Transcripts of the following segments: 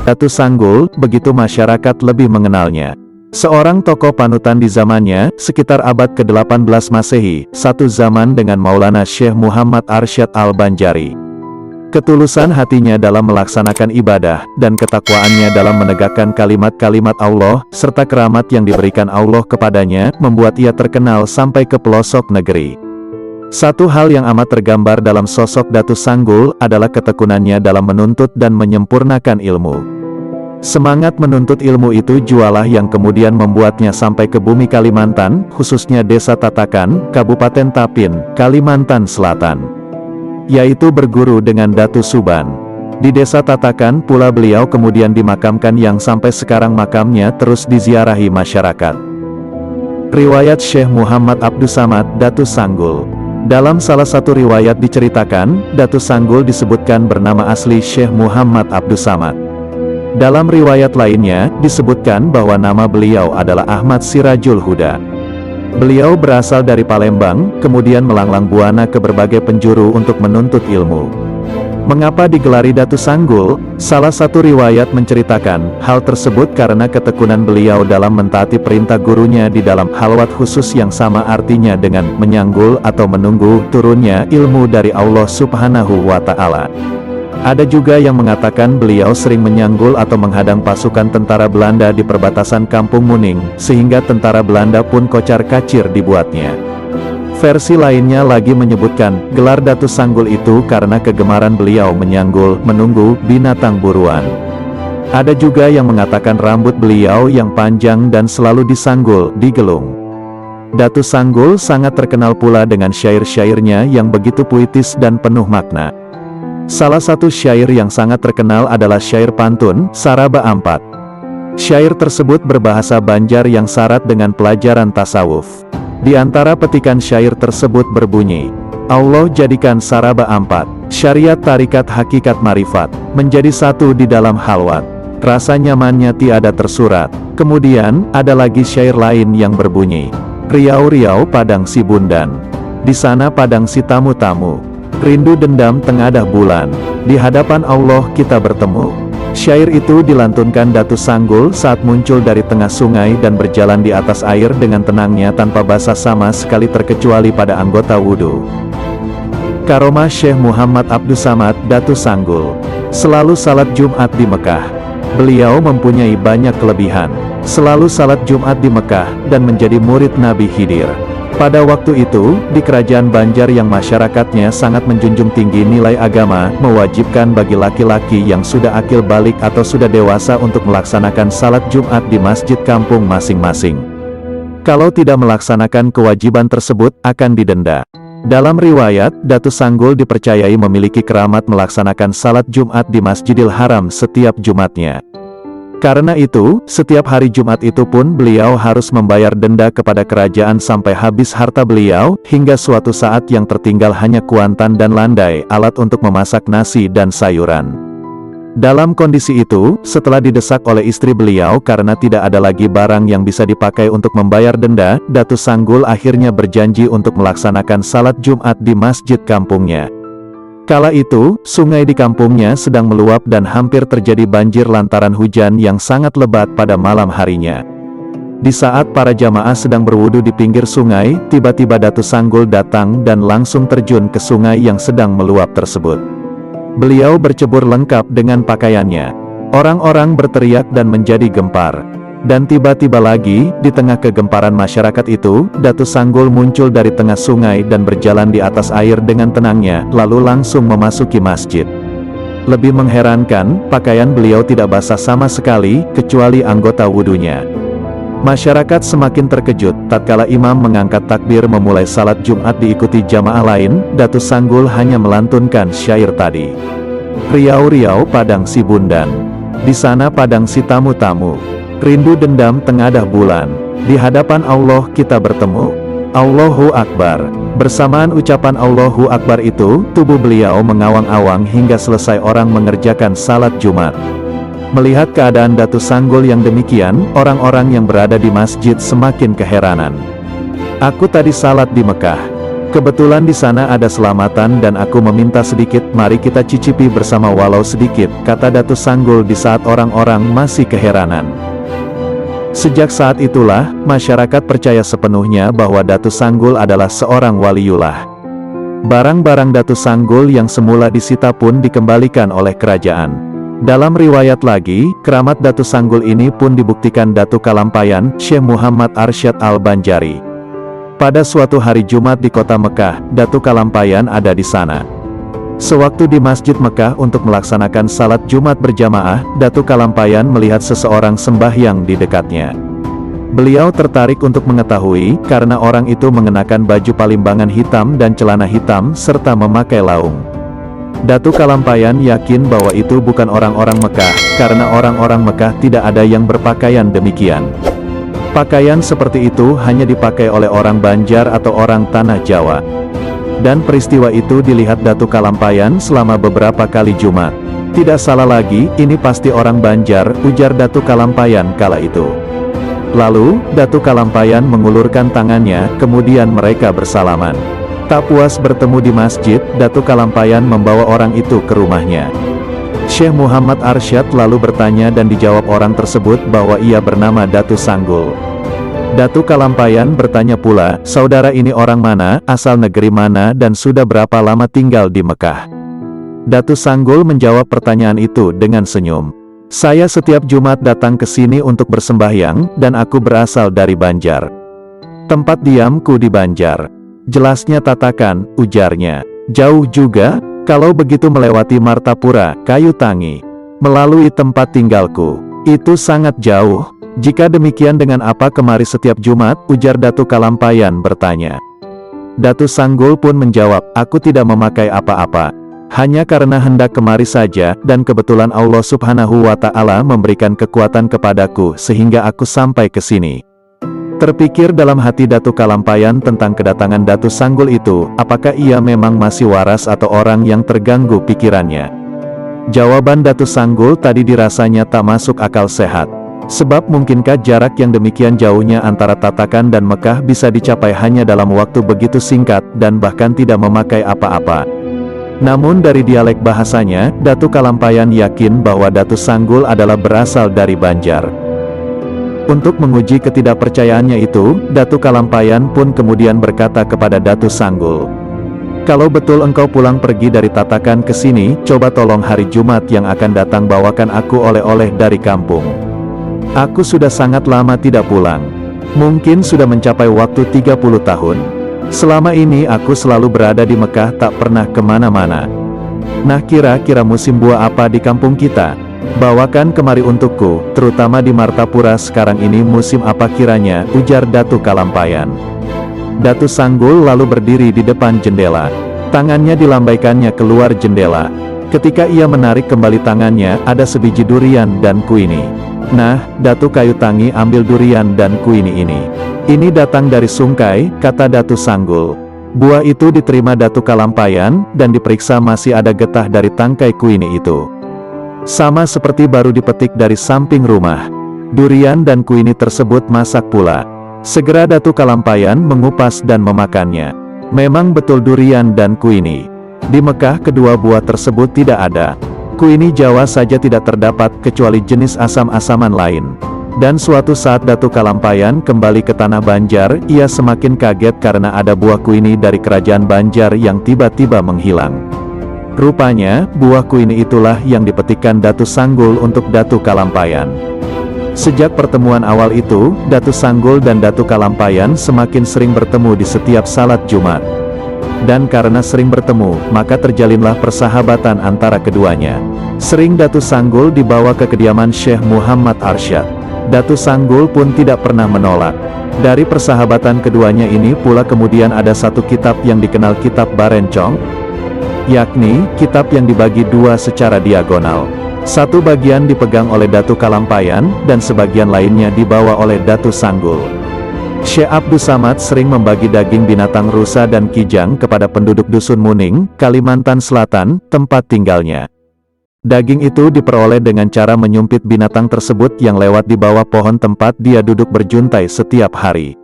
Datu Sanggul, begitu masyarakat lebih mengenalnya. Seorang tokoh panutan di zamannya, sekitar abad ke-18 Masehi, satu zaman dengan Maulana Syekh Muhammad Arsyad Al-Banjari. Ketulusan hatinya dalam melaksanakan ibadah, dan ketakwaannya dalam menegakkan kalimat-kalimat Allah, serta keramat yang diberikan Allah kepadanya, membuat ia terkenal sampai ke pelosok negeri. Satu hal yang amat tergambar dalam sosok Datu Sanggul, adalah ketekunannya dalam menuntut dan menyempurnakan ilmu. Semangat menuntut ilmu itu jualah yang kemudian membuatnya sampai ke bumi Kalimantan, khususnya Desa Tatakan, Kabupaten Tapin, Kalimantan Selatan. Yaitu berguru dengan Datu Suban. Di Desa Tatakan pula beliau kemudian dimakamkan yang sampai sekarang makamnya terus diziarahi masyarakat. Riwayat Syekh Muhammad Abdus Samad, Datu Sanggul. Dalam salah satu riwayat diceritakan, Datu Sanggul disebutkan bernama asli Syekh Muhammad Abdus Samad. Dalam riwayat lainnya, disebutkan bahwa nama beliau adalah Ahmad Sirajul Huda. Beliau berasal dari Palembang, kemudian melanglang buana ke berbagai penjuru untuk menuntut ilmu. Mengapa digelari Datu Sanggul? Salah satu riwayat menceritakan, hal tersebut karena ketekunan beliau dalam mentaati perintah gurunya di dalam halwat khusus yang sama artinya dengan menyanggul atau menunggu turunnya ilmu dari Allah Subhanahu wa Ta'ala. Ada juga yang mengatakan beliau sering menyanggul atau menghadang pasukan tentara Belanda di perbatasan Kampung Muning, sehingga tentara Belanda pun kocar-kacir dibuatnya. Versi lainnya lagi menyebutkan, gelar Datu Sanggul itu karena kegemaran beliau menyanggul, menunggu, binatang buruan. Ada juga yang mengatakan rambut beliau yang panjang dan selalu disanggul, digelung. Datu Sanggul sangat terkenal pula dengan syair-syairnya yang begitu puitis dan penuh makna. Salah satu syair yang sangat terkenal adalah syair pantun, Saraba Ampat. Syair tersebut berbahasa Banjar yang syarat dengan pelajaran tasawuf. Di antara petikan syair tersebut berbunyi, Allah jadikan Saraba Ampat, syariat tarikat hakikat marifat, menjadi satu di dalam halwat. Rasa nyamannya tiada tersurat. Kemudian, ada lagi syair lain yang berbunyi, Riau-riau padang si bundan, di sana padang si tamu-tamu. Rindu dendam tengadah bulan, di hadapan Allah kita bertemu. Syair itu dilantunkan Datu Sanggul saat muncul dari tengah sungai dan berjalan di atas air dengan tenangnya tanpa basah sama sekali terkecuali pada anggota wudhu. Karomah Syekh Muhammad Abdus Samad, Datu Sanggul. Selalu salat Jumat di Mekah. Beliau mempunyai banyak kelebihan. Selalu salat Jumat di Mekah, dan menjadi murid Nabi Khidir. Pada waktu itu, di kerajaan Banjar yang masyarakatnya sangat menjunjung tinggi nilai agama, mewajibkan bagi laki-laki yang sudah akil balik atau sudah dewasa untuk melaksanakan salat Jumat di masjid kampung masing-masing. Kalau tidak melaksanakan kewajiban tersebut, akan didenda. Dalam riwayat, Datu Sanggul dipercayai memiliki keramat melaksanakan salat Jumat di Masjidil Haram setiap Jumatnya. Karena itu, setiap hari Jumat itu pun beliau harus membayar denda kepada kerajaan sampai habis harta beliau, hingga suatu saat yang tertinggal hanya kuantan dan landai, alat untuk memasak nasi dan sayuran. Dalam kondisi itu, setelah didesak oleh istri beliau karena tidak ada lagi barang yang bisa dipakai untuk membayar denda, Datu Sanggul akhirnya berjanji untuk melaksanakan salat Jumat di masjid kampungnya. Kala itu, sungai di kampungnya sedang meluap dan hampir terjadi banjir lantaran hujan yang sangat lebat pada malam harinya. Di saat para jamaah sedang berwudu di pinggir sungai, tiba-tiba Datu Sanggul datang dan langsung terjun ke sungai yang sedang meluap tersebut. Beliau bercebur lengkap dengan pakaiannya. Orang-orang berteriak dan menjadi gempar. Dan tiba-tiba lagi, di tengah kegemparan masyarakat itu, Datu Sanggul muncul dari tengah sungai dan berjalan di atas air dengan tenangnya, lalu langsung memasuki masjid. Lebih mengherankan, pakaian beliau tidak basah sama sekali, kecuali anggota wudunya. Masyarakat semakin terkejut, tatkala imam mengangkat takbir memulai salat Jumat diikuti jamaah lain, Datu Sanggul hanya melantunkan syair tadi. Riau-riau padang si bundan, di sana padang si tamu-tamu. Rindu dendam tengadah bulan, di hadapan Allah kita bertemu. Allahu Akbar. Bersamaan ucapan Allahu Akbar itu, tubuh beliau mengawang-awang hingga selesai orang mengerjakan salat Jumat. Melihat keadaan Datu Sanggul yang demikian, orang-orang yang berada di masjid semakin keheranan. Aku tadi salat di Mekah. Kebetulan di sana ada selamatan dan aku meminta sedikit mari kita cicipi bersama walau sedikit, kata Datu Sanggul di saat orang-orang masih keheranan. Sejak saat itulah, masyarakat percaya sepenuhnya bahwa Datu Sanggul adalah seorang waliullah. Barang-barang Datu Sanggul yang semula disita pun dikembalikan oleh kerajaan. Dalam riwayat lagi, keramat Datu Sanggul ini pun dibuktikan Datu Kalampayan, Syekh Muhammad Arsyad Al-Banjari. Pada suatu hari Jumat di kota Mekah, Datu Kalampayan ada di sana. Sewaktu di Masjid Mekah untuk melaksanakan salat Jumat berjamaah, Datu Kalampayan melihat seseorang sembahyang di dekatnya. Beliau tertarik untuk mengetahui, karena orang itu mengenakan baju palimbangan hitam dan celana hitam serta memakai laung. Datu Kalampayan yakin bahwa itu bukan orang-orang Mekah, karena orang-orang Mekah tidak ada yang berpakaian demikian. Pakaian seperti itu hanya dipakai oleh orang Banjar atau orang Tanah Jawa. Dan peristiwa itu dilihat Datu Kalampayan selama beberapa kali Jumat. Tidak salah lagi, ini pasti orang Banjar, ujar Datu Kalampayan kala itu. Lalu, Datu Kalampayan mengulurkan tangannya, kemudian mereka bersalaman. Tak puas bertemu di masjid, Datu Kalampayan membawa orang itu ke rumahnya. Syekh Muhammad Arsyad lalu bertanya dan dijawab orang tersebut bahwa ia bernama Datu Sanggul. Datu Kalampayan bertanya pula, saudara ini orang mana, asal negeri mana dan sudah berapa lama tinggal di Mekah? Datu Sanggul menjawab pertanyaan itu dengan senyum. Saya setiap Jumat datang ke sini untuk bersembahyang, dan aku berasal dari Banjar. Tempat diamku di Banjar. Jelasnya Tatakan, ujarnya. Jauh juga? Kalau begitu melewati Martapura, Kayu Tangi. Melalui tempat tinggalku. Itu sangat jauh. Jika demikian dengan apa kemari setiap Jumat, ujar Datu Kalampayan bertanya. Datu Sanggul pun menjawab, aku tidak memakai apa-apa. Hanya karena hendak kemari saja, dan kebetulan Allah Subhanahu wa Ta'ala memberikan kekuatan kepadaku sehingga aku sampai ke sini. Terpikir dalam hati Datu Kalampayan tentang kedatangan Datu Sanggul itu, apakah ia memang masih waras atau orang yang terganggu pikirannya. Jawaban Datu Sanggul tadi dirasanya tak masuk akal sehat. Sebab mungkinkah jarak yang demikian jauhnya antara Tatakan dan Mekah bisa dicapai hanya dalam waktu begitu singkat, dan bahkan tidak memakai apa-apa. Namun dari dialek bahasanya, Datu Kalampayan yakin bahwa Datu Sanggul adalah berasal dari Banjar. Untuk menguji ketidakpercayaannya itu, Datu Kalampayan pun kemudian berkata kepada Datu Sanggul. Kalau betul engkau pulang pergi dari Tatakan ke sini, coba tolong hari Jumat yang akan datang bawakan aku oleh-oleh dari kampung. Aku sudah sangat lama tidak pulang. Mungkin sudah mencapai waktu 30 tahun. Selama ini aku selalu berada di Mekah, tak pernah kemana-mana. Nah, kira-kira musim buah apa di kampung kita? Bawakan kemari untukku, terutama di Martapura sekarang ini musim apa kiranya, ujar Datu Kalampayan. Datu Sanggul lalu berdiri di depan jendela. Tangannya dilambaikannya keluar jendela. Ketika ia menarik kembali tangannya, ada sebiji durian dan kuini. Nah, Datu Kayu Tangi ambil durian dan kuini ini. Ini datang dari Sungkai, kata Datu Sanggul. Buah itu diterima Datu Kalampayan, dan diperiksa masih ada getah dari tangkai kuini itu. Sama seperti baru dipetik dari samping rumah. Durian dan kuini tersebut masak pula. Segera Datu Kalampayan mengupas dan memakannya. Memang betul durian dan kuini. Di Mekah kedua buah tersebut tidak ada. Kuini Jawa saja tidak terdapat kecuali jenis asam-asaman lain. Dan suatu saat Datu Kalampayan kembali ke tanah Banjar, ia semakin kaget karena ada buah kuini dari kerajaan Banjar yang tiba-tiba menghilang. Rupanya, buah kuini itulah yang dipetikkan Datu Sanggul untuk Datu Kalampayan. Sejak pertemuan awal itu, Datu Sanggul dan Datu Kalampayan semakin sering bertemu di setiap salat Jumat. Dan karena sering bertemu, maka terjalinlah persahabatan antara keduanya. Sering Datu Sanggul dibawa ke kediaman Syekh Muhammad Arsyad. Datu Sanggul pun tidak pernah menolak. Dari persahabatan keduanya ini pula kemudian ada satu kitab yang dikenal Kitab Barencong, yakni kitab yang dibagi dua secara diagonal. Satu bagian dipegang oleh Datu Kalampayan, dan sebagian lainnya dibawa oleh Datu Sanggul. Syekh Abdus Samad sering membagi daging binatang rusa dan kijang kepada penduduk Dusun Muning, Kalimantan Selatan, tempat tinggalnya. Daging itu diperoleh dengan cara menyumpit binatang tersebut yang lewat di bawah pohon tempat dia duduk berjuntai setiap hari.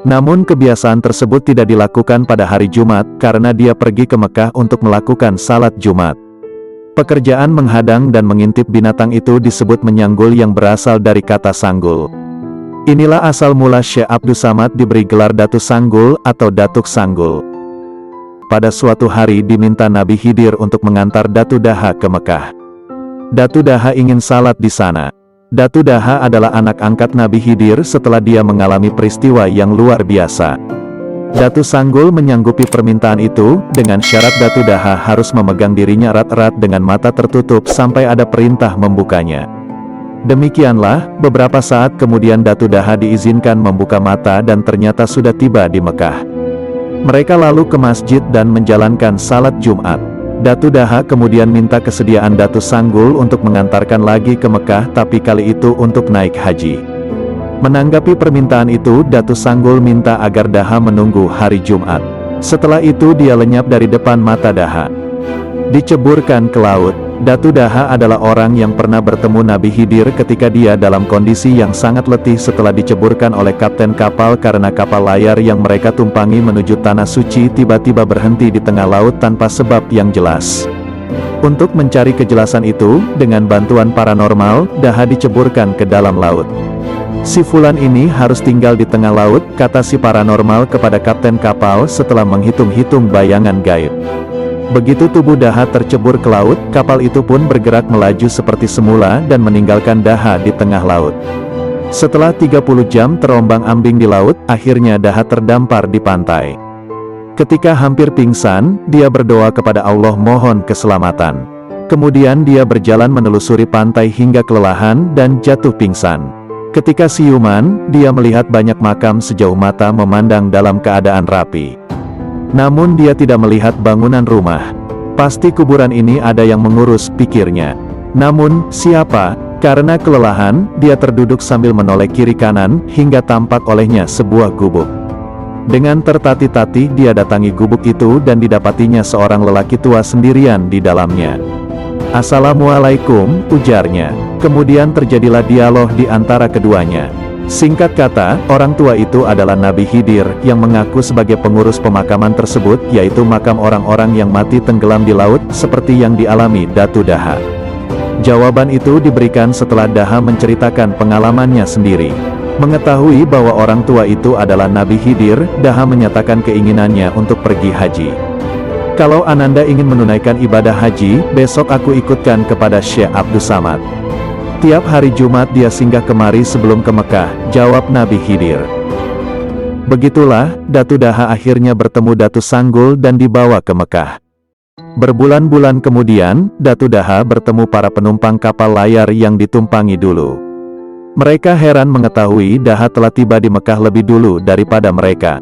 Namun kebiasaan tersebut tidak dilakukan pada hari Jumat karena dia pergi ke Mekah untuk melakukan salat Jumat. Pekerjaan menghadang dan mengintip binatang itu disebut menyanggul yang berasal dari kata sanggul. Inilah asal mula Syekh Abdus Samad diberi gelar Datu Sanggul atau Datuk Sanggul. Pada suatu hari diminta Nabi Khidir untuk mengantar Datu Daha ke Mekah. Datu Daha ingin salat di sana. Datu Daha adalah anak angkat Nabi Khidir setelah dia mengalami peristiwa yang luar biasa. Datu Sanggul menyanggupi permintaan itu, dengan syarat Datu Daha harus memegang dirinya erat-erat dengan mata tertutup sampai ada perintah membukanya. Demikianlah, beberapa saat kemudian Datu Daha diizinkan membuka mata dan ternyata sudah tiba di Mekah. Mereka lalu ke masjid dan menjalankan salat Jumat. Datu Daha kemudian minta kesediaan Datu Sanggul untuk mengantarkan lagi ke Mekah, tapi kali itu untuk naik haji. Menanggapi permintaan itu, Datu Sanggul minta agar Daha menunggu hari Jumat. Setelah itu dia lenyap dari depan mata Daha. Diceburkan ke laut. Datu Daha adalah orang yang pernah bertemu Nabi Khidir ketika dia dalam kondisi yang sangat letih setelah diceburkan oleh kapten kapal karena kapal layar yang mereka tumpangi menuju Tanah Suci tiba-tiba berhenti di tengah laut tanpa sebab yang jelas. Untuk mencari kejelasan itu, dengan bantuan paranormal, Daha diceburkan ke dalam laut. Si Fulan ini harus tinggal di tengah laut, kata si paranormal kepada kapten kapal setelah menghitung-hitung bayangan gaib. Begitu tubuh Daha tercebur ke laut, kapal itu pun bergerak melaju seperti semula dan meninggalkan Daha di tengah laut. Setelah 30 jam terombang-ambing di laut, akhirnya Daha terdampar di pantai. Ketika hampir pingsan, dia berdoa kepada Allah mohon keselamatan. Kemudian dia berjalan menelusuri pantai hingga kelelahan dan jatuh pingsan. Ketika siuman, dia melihat banyak makam sejauh mata memandang dalam keadaan rapi. Namun dia tidak melihat bangunan rumah. Pasti kuburan ini ada yang mengurus, pikirnya. Namun, siapa? Karena kelelahan, dia terduduk sambil menoleh kiri kanan, hingga tampak olehnya sebuah gubuk. Dengan tertatih-tatih dia datangi gubuk itu dan didapatinya seorang lelaki tua sendirian di dalamnya. "Assalamualaikum," ujarnya. Kemudian terjadilah dialog di antara keduanya. Singkat kata, orang tua itu adalah Nabi Khidir, yang mengaku sebagai pengurus pemakaman tersebut, yaitu makam orang-orang yang mati tenggelam di laut, seperti yang dialami Datu Daha. Jawaban itu diberikan setelah Daha menceritakan pengalamannya sendiri. Mengetahui bahwa orang tua itu adalah Nabi Khidir, Daha menyatakan keinginannya untuk pergi haji. "Kalau Ananda ingin menunaikan ibadah haji, besok aku ikutkan kepada Syekh Abdus Samad. Tiap hari Jumat dia singgah kemari sebelum ke Mekah," jawab Nabi Khidir. Begitulah, Datu Daha akhirnya bertemu Datu Sanggul dan dibawa ke Mekah. Berbulan-bulan kemudian, Datu Daha bertemu para penumpang kapal layar yang ditumpangi dulu. Mereka heran mengetahui Daha telah tiba di Mekah lebih dulu daripada mereka.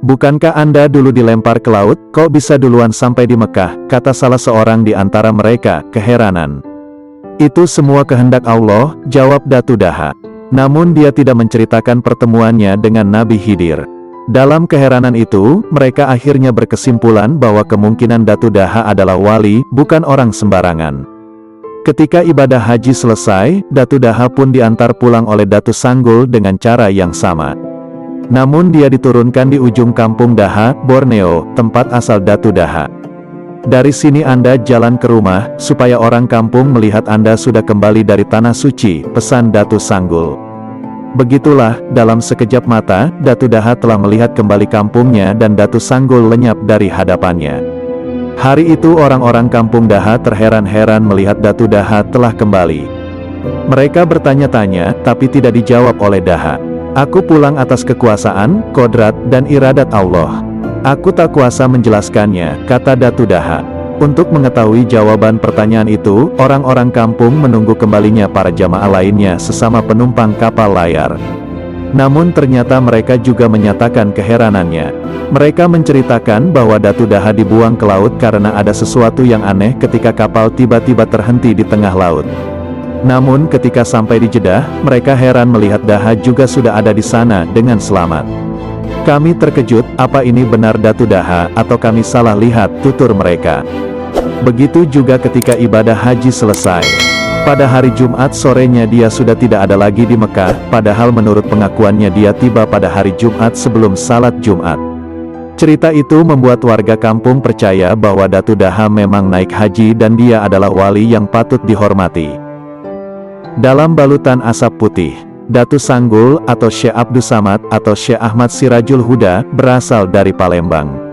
"Bukankah Anda dulu dilempar ke laut, kok bisa duluan sampai di Mekah?" kata salah seorang di antara mereka, keheranan. "Itu semua kehendak Allah," jawab Datu Daha. Namun dia tidak menceritakan pertemuannya dengan Nabi Khidir. Dalam keheranan itu, mereka akhirnya berkesimpulan bahwa kemungkinan Datu Daha adalah wali, bukan orang sembarangan. Ketika ibadah haji selesai, Datu Daha pun diantar pulang oleh Datu Sanggul dengan cara yang sama. Namun dia diturunkan di ujung kampung Daha, Borneo, tempat asal Datu Daha. "Dari sini Anda jalan ke rumah, supaya orang kampung melihat Anda sudah kembali dari Tanah Suci," pesan Datu Sanggul. Begitulah, dalam sekejap mata, Datu Daha telah melihat kembali kampungnya dan Datu Sanggul lenyap dari hadapannya. Hari itu orang-orang kampung Daha terheran-heran melihat Datu Daha telah kembali. Mereka bertanya-tanya, tapi tidak dijawab oleh Daha. "Aku pulang atas kekuasaan, kodrat, dan iradat Allah. Aku tak kuasa menjelaskannya," kata Datu Daha. Untuk mengetahui jawaban pertanyaan itu, orang-orang kampung menunggu kembalinya para jamaah lainnya sesama penumpang kapal layar. Namun ternyata mereka juga menyatakan keheranannya. Mereka menceritakan bahwa Datu Daha dibuang ke laut karena ada sesuatu yang aneh ketika kapal tiba-tiba terhenti di tengah laut. Namun ketika sampai di Jeddah, mereka heran melihat Daha juga sudah ada di sana dengan selamat. "Kami terkejut, apa ini benar Datu Daha, atau kami salah lihat?" tutur mereka. Begitu juga ketika ibadah haji selesai. Pada hari Jumat sorenya dia sudah tidak ada lagi di Mekah, padahal menurut pengakuannya dia tiba pada hari Jumat sebelum salat Jumat. Cerita itu membuat warga kampung percaya bahwa Datu Daham memang naik haji dan dia adalah wali yang patut dihormati. Dalam balutan asap putih, Datu Sanggul atau Syekh Abdus Samad atau Syekh Ahmad Sirajul Huda berasal dari Palembang.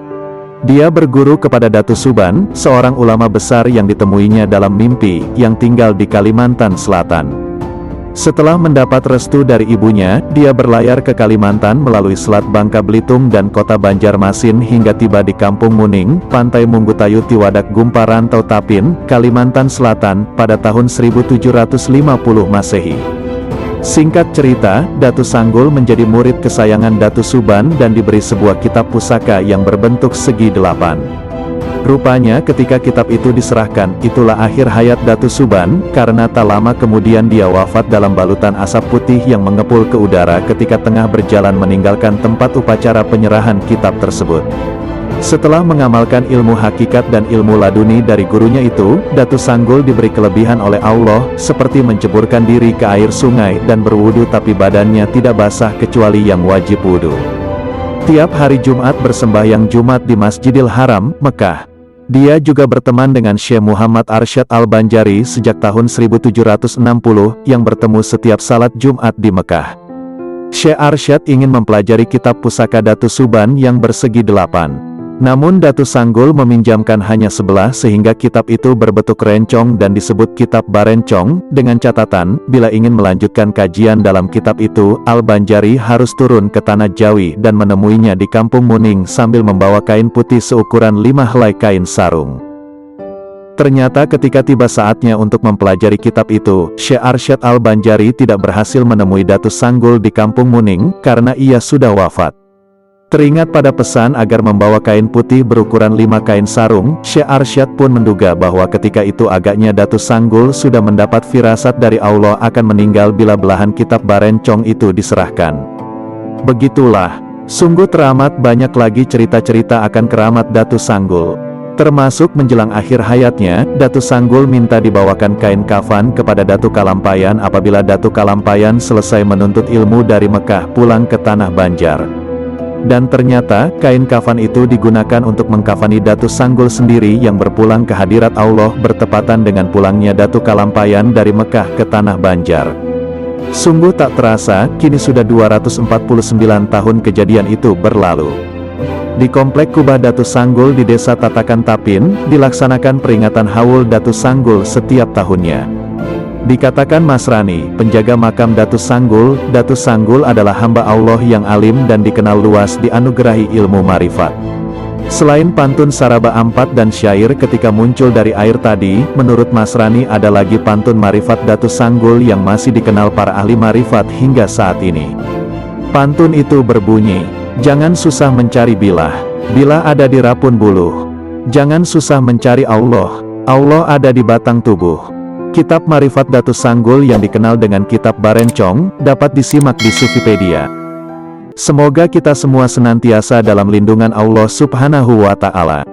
Dia berguru kepada Datu Suban, seorang ulama besar yang ditemuinya dalam mimpi, yang tinggal di Kalimantan Selatan. Setelah mendapat restu dari ibunya, dia berlayar ke Kalimantan melalui Selat Bangka Belitung dan kota Banjarmasin hingga tiba di Kampung Muning, Pantai Munggutayu Tiwadak Gumpa Rantau Tapin, Kalimantan Selatan, pada tahun 1750 Masehi. Singkat cerita, Datu Sanggul menjadi murid kesayangan Datu Suban dan diberi sebuah kitab pusaka yang berbentuk segi 8. Rupanya ketika kitab itu diserahkan, itulah akhir hayat Datu Suban, karena tak lama kemudian dia wafat dalam balutan asap putih yang mengepul ke udara ketika tengah berjalan meninggalkan tempat upacara penyerahan kitab tersebut. Setelah mengamalkan ilmu hakikat dan ilmu laduni dari gurunya itu, Datu Sanggul diberi kelebihan oleh Allah, seperti menceburkan diri ke air sungai dan berwudu tapi badannya tidak basah kecuali yang wajib wudu. Tiap hari Jumat bersembahyang Jumat di Masjidil Haram, Mekah. Dia juga berteman dengan Syekh Muhammad Arsyad Al-Banjari sejak tahun 1760, yang bertemu setiap salat Jumat di Mekah. Syekh Arsyad ingin mempelajari kitab pusaka Datu Suban yang bersegi 8. Namun Datu Sanggul meminjamkan hanya sebelah sehingga kitab itu berbentuk rencong dan disebut kitab Barencong, dengan catatan, bila ingin melanjutkan kajian dalam kitab itu, Al-Banjari harus turun ke Tanah Jawi dan menemuinya di Kampung Muning sambil membawa kain putih seukuran 5 helai kain sarung. Ternyata ketika tiba saatnya untuk mempelajari kitab itu, Syekh Arsyad Al-Banjari tidak berhasil menemui Datu Sanggul di Kampung Muning, karena ia sudah wafat. Teringat pada pesan agar membawa kain putih berukuran 5 kain sarung, Syekh Arsyad pun menduga bahwa ketika itu agaknya Datu Sanggul sudah mendapat firasat dari Allah akan meninggal bila belahan kitab Barencong itu diserahkan. Begitulah, sungguh teramat banyak lagi cerita-cerita akan keramat Datu Sanggul. Termasuk menjelang akhir hayatnya, Datu Sanggul minta dibawakan kain kafan kepada Datu Kalampayan apabila Datu Kalampayan selesai menuntut ilmu dari Mekah pulang ke Tanah Banjar. Dan ternyata, kain kafan itu digunakan untuk mengkafani Datu Sanggul sendiri yang berpulang ke hadirat Allah bertepatan dengan pulangnya Datu Kalampayan dari Mekah ke Tanah Banjar. Sungguh tak terasa, kini sudah 249 tahun kejadian itu berlalu. Di Komplek Kubah Datu Sanggul di Desa Tatakan Tapin, dilaksanakan peringatan Haul Datu Sanggul setiap tahunnya. Dikatakan Masrani, penjaga makam Datu Sanggul adalah hamba Allah yang alim dan dikenal luas dianugerahi ilmu marifat. Selain pantun Saraba Ampat dan syair ketika muncul dari air tadi, menurut Masrani ada lagi pantun marifat Datu Sanggul yang masih dikenal para ahli marifat hingga saat ini. Pantun itu berbunyi, jangan susah mencari bilah ada di rapun buluh. Jangan susah mencari Allah ada di batang tubuh. Kitab Marifat Datu Sanggul yang dikenal dengan Kitab Barencong, dapat disimak di Sufipedia. Semoga kita semua senantiasa dalam lindungan Allah Subhanahu wa Ta'ala.